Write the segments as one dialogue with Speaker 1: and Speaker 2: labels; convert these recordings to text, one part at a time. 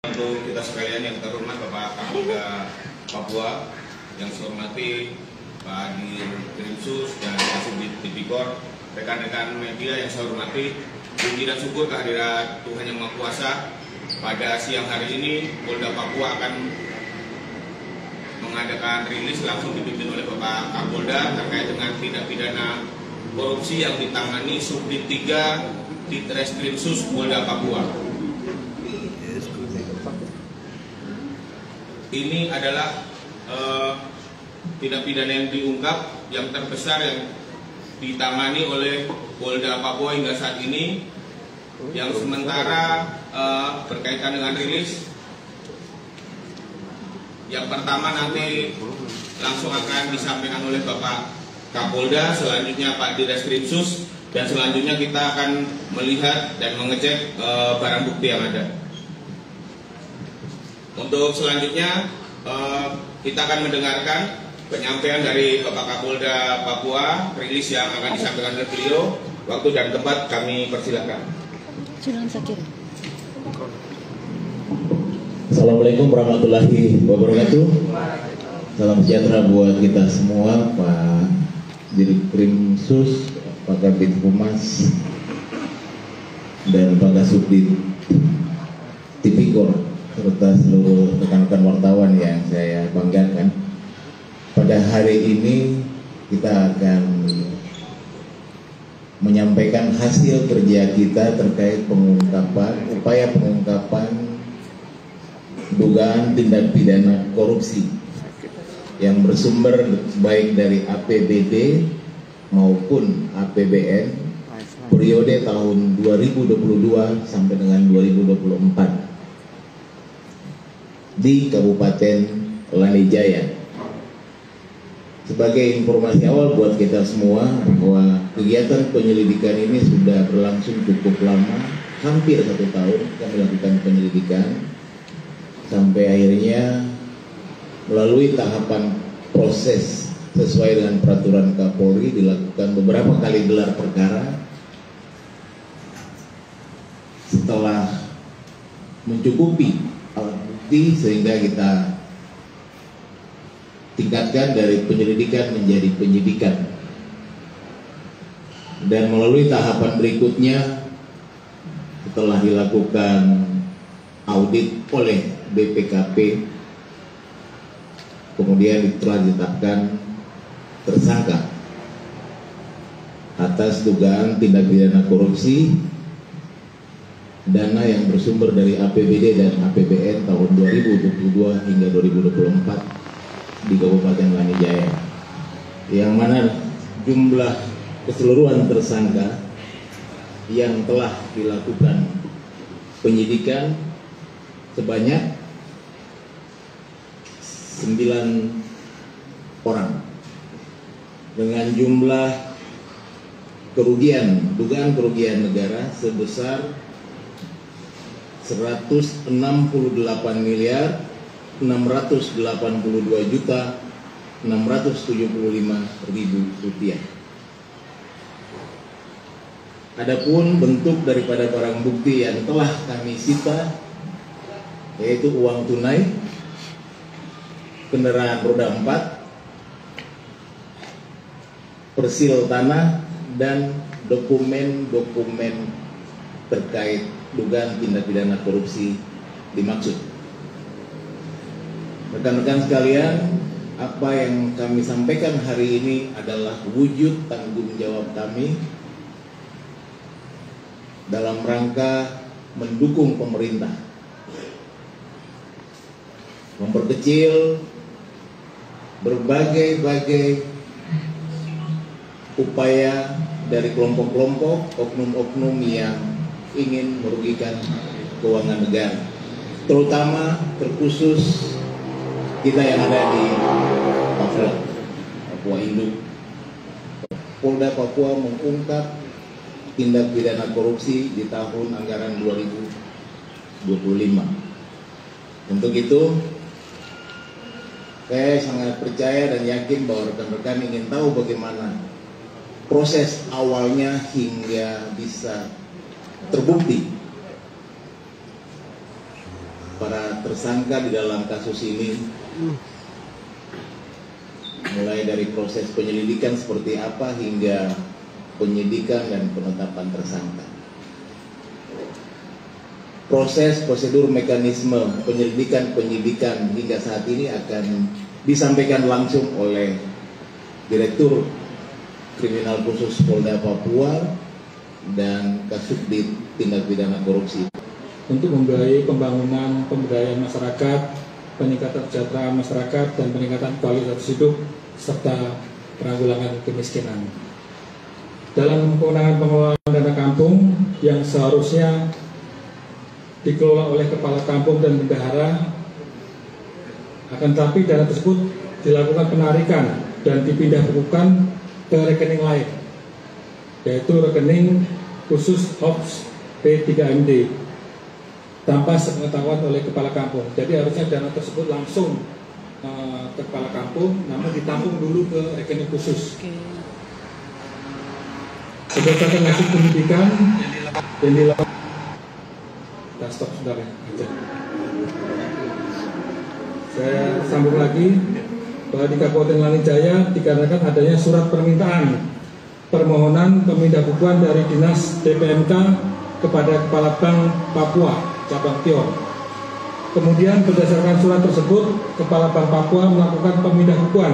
Speaker 1: Untuk kita sekalian yang terhormat Bapak Kapolda Papua, yang saya hormati Pak Dirkrimsus dan Kasubdit Tipikor, rekan-rekan media yang saya hormati, puji dan syukur kehadirat Tuhan Yang Maha Kuasa. Pada siang hari ini Polda Papua akan mengadakan rilis langsung dipimpin oleh Bapak Kapolda terkait dengan tindak pidana korupsi yang ditangani Subdit 3 Ditreskrimsus Polda Papua. Ini adalah tindak pidana yang diungkap yang terbesar yang ditangani oleh Polda Papua hingga saat ini, yang sementara berkaitan dengan rilis. Yang pertama nanti langsung akan disampaikan oleh Bapak Kapolda, selanjutnya Pak Ditreskrimsus, dan selanjutnya kita akan melihat dan mengecek barang bukti yang ada. Untuk selanjutnya kita akan mendengarkan penyampaian dari Bapak Kapolda Papua, rilis yang akan disampaikan oleh beliau. Waktu dan tempat kami persilakan.
Speaker 2: Assalamualaikum warahmatullahi wabarakatuh. Salam sejahtera buat kita semua, Pak Dirkrimsus, Pak Kabid Humas, dan Pak Kasubdit Tipikor, serta seluruh rekan-rekan wartawan yang saya banggakan. Pada hari ini kita akan menyampaikan hasil kerja kita terkait upaya pengungkapan dugaan tindak pidana korupsi yang bersumber baik dari APBD maupun APBN periode tahun 2022 sampai dengan 2024 di Kabupaten Lanijaya. Sebagai informasi awal buat kita semua bahwa kegiatan penyelidikan ini sudah berlangsung cukup lama, hampir 1 tahun kita melakukan penyelidikan, sampai akhirnya melalui tahapan proses sesuai dengan peraturan Kapolri dilakukan beberapa kali gelar perkara. Setelah mencukupi alat bukti sehingga kita tingkatkan dari penyelidikan menjadi penyidikan, dan melalui tahapan berikutnya setelah dilakukan audit oleh BPKP, kemudian telah ditetapkan tersangka atas dugaan tindak pidana korupsi dana yang bersumber dari APBD dan APBN tahun 2022 hingga 2024 di Kabupaten Lanijaya, yang mana jumlah keseluruhan tersangka yang telah dilakukan penyidikan sebanyak 9 orang dengan jumlah dugaan kerugian negara sebesar 168.682.675.000 rupiah. Adapun bentuk daripada barang bukti yang telah kami sita yaitu uang tunai, kendaraan roda 4, persil tanah, dan dokumen-dokumen terkait dugaan tindak pidana korupsi dimaksud. Rekan-rekan sekalian, apa yang kami sampaikan hari ini adalah wujud tanggung jawab kami dalam rangka mendukung pemerintah memperkecil berbagai upaya dari kelompok-kelompok, oknum-oknum yang ingin merugikan keuangan negara, terutama terkhusus kita yang ada di Papua Induk. Polda Papua mengungkap tindak pidana korupsi di tahun anggaran 2025. Untuk itu saya sangat percaya dan yakin bahwa rekan-rekan ingin tahu bagaimana proses awalnya hingga bisa terbukti para tersangka di dalam kasus ini, mulai dari proses penyelidikan seperti apa hingga penyidikan dan penetapan tersangka. Proses, prosedur, mekanisme penyidikan hingga saat ini akan disampaikan langsung oleh Direktur Kriminal Khusus Polda Papua dan Kasubdit Tindak Pidana Korupsi.
Speaker 3: Untuk membiayai pembangunan pemberdayaan masyarakat, peningkatan kesejahteraan masyarakat, dan peningkatan kualitas hidup, serta penanggulangan kemiskinan. Dalam kewenangan pengelolaan dana kampung yang seharusnya dikelola oleh kepala kampung dan bendahara, akan tetapi dana tersebut dilakukan penarikan dan dipindah-bukukan ke rekening lain, yaitu rekening khusus OPS P3MD, tanpa sepengetahuan oleh kepala kampung. Jadi harusnya dana tersebut langsung ke kepala kampung, namun ditampung dulu ke rekening khusus. Berdasarkan hasil penyidikan yang dilakukan, kita stop sebentar ya. Saya sambung lagi bahwa di Kabupaten Lanijaya dikarenakan adanya surat permintaan permohonan pemindah-bukuan dari Dinas DPMK kepada Kepala Bank Papua Cabang Tior. Kemudian berdasarkan surat tersebut, Kepala Bank Papua melakukan pemindah-bukuan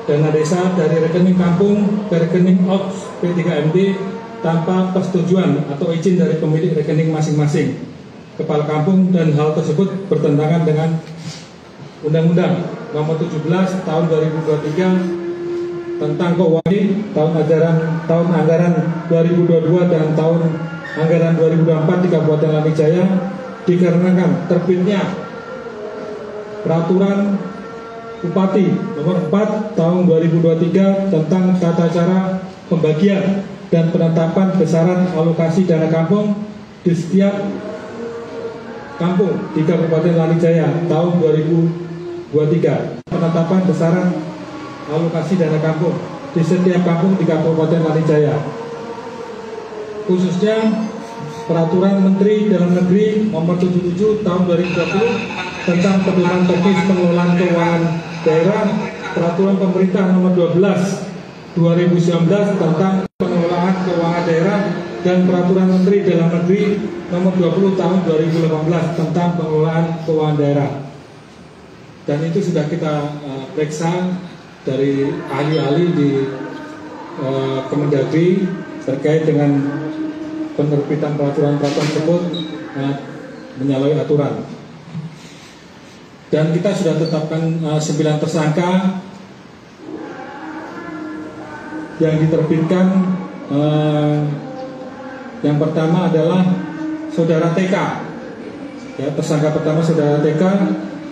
Speaker 3: dana desa dari rekening kampung ke rekening OPS P3MD tanpa persetujuan atau izin dari pemilik rekening masing-masing kepala kampung, dan hal tersebut bertentangan dengan Undang-Undang Nomor 17 Tahun 2023 tentang keuangan tahun anggaran 2022 dan tahun anggaran 2024 di Kabupaten Lanijaya, dikarenakan terbitnya Peraturan Bupati Nomor 4 Tahun 2023 tentang tata cara pembagian dan penetapan besaran alokasi dana kampung di setiap kampung di Kabupaten Lanijaya tahun 2023. Penetapan besaran alokasi dana kampung di setiap kampung di Kabupaten Lanijaya, khususnya Peraturan Menteri Dalam Negeri Nomor 77 Tahun 2020 tentang pedoman teknis pengelolaan keuangan daerah, Peraturan Pemerintah Nomor 12 2019 tentang pengelolaan keuangan daerah, dan Peraturan Menteri Dalam Negeri Nomor 20 Tahun 2018 tentang pengelolaan keuangan daerah. Dan itu sudah kita periksa dari ahli-ahli di Kemendagri terkait dengan penerbitan peraturan-peraturan tersebut menyalahi aturan. Dan kita sudah tetapkan 9 tersangka yang diterbitkan. Yang pertama adalah Saudara TK, ya, tersangka pertama Saudara TK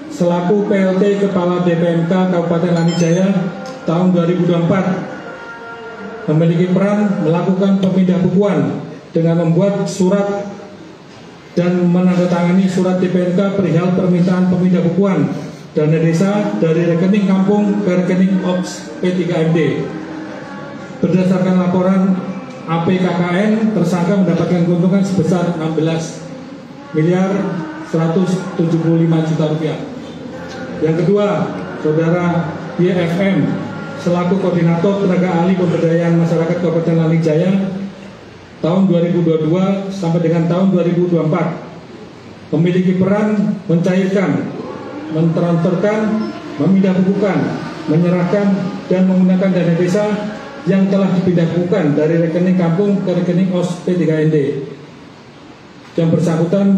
Speaker 3: selaku PLT Kepala BPMK Kabupaten Lanijaya tahun 2024, memiliki peran melakukan pemindah-bukuan dengan membuat surat dan menandatangani surat DPMK perihal permintaan pemindah-bukuan dana desa dari rekening kampung ke rekening OPS P3MD. Berdasarkan laporan APKKN, tersangka mendapatkan keuntungan sebesar 16 miliar 175 juta rupiah. Yang kedua, Saudara YFM selaku Koordinator Tenaga Ahli Pemberdayaan Masyarakat Kabupaten Lanijaya tahun 2022 sampai dengan tahun 2024, memiliki peran mencairkan, mentransferkan, memindahbukukan, menyerahkan, dan menggunakan dana desa yang telah dipindahbukukan dari rekening kampung ke rekening OPS P3MD. Yang bersangkutan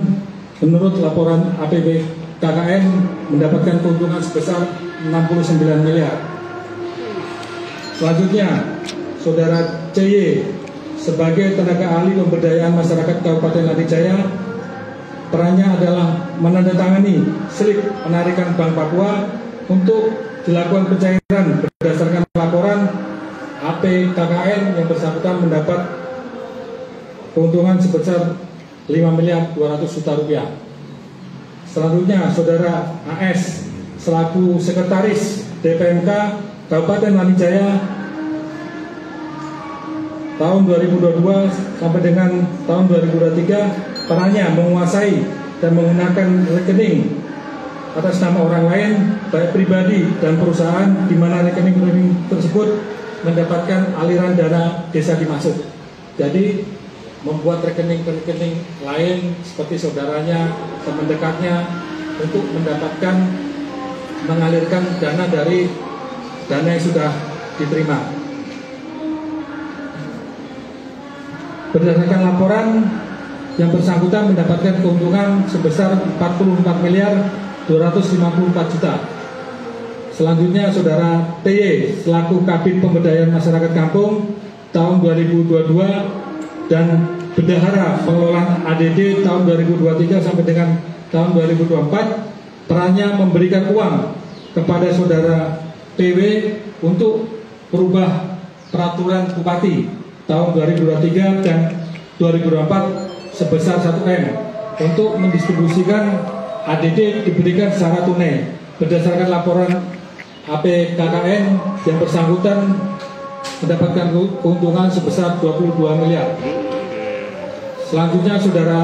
Speaker 3: menurut laporan APBKKN mendapatkan keuntungan sebesar 69 miliar. Selanjutnya, Saudara CY sebagai tenaga ahli pemberdayaan masyarakat Kabupaten Lanijaya, perannya adalah menandatangani slip penarikan Bank Papua untuk dilakukan pencairan berdasarkan laporan APKKN yang bersangkutan mendapat keuntungan sebesar 5 miliar 200 juta rupiah. Selanjutnya, Saudara AS selaku Sekretaris DPMK Kabupaten Lanijaya tahun 2022 sampai dengan tahun 2023, perannya menguasai dan menggunakan rekening atas nama orang lain, baik pribadi dan perusahaan, di mana rekening-rekening tersebut mendapatkan aliran dana desa dimaksud. Jadi membuat rekening-rekening lain seperti saudaranya, teman dekatnya untuk mendapatkan mengalirkan dana dari dana yang sudah diterima. Berdasarkan laporan, yang bersangkutan mendapatkan keuntungan sebesar 44 miliar 254 juta. Selanjutnya saudara TY selaku Kabid Pemberdayaan Masyarakat Kampung tahun 2022 dan Bendahara Pengelolaan ADD tahun 2023 sampai dengan tahun 2024, perannya memberikan uang kepada saudara PW untuk merubah peraturan Bupati tahun 2023 dan 2024 sebesar 1 M untuk mendistribusikan ADD diberikan secara tunai. Berdasarkan laporan APKKN, yang bersangkutan mendapatkan keuntungan sebesar 22 miliar. Selanjutnya saudara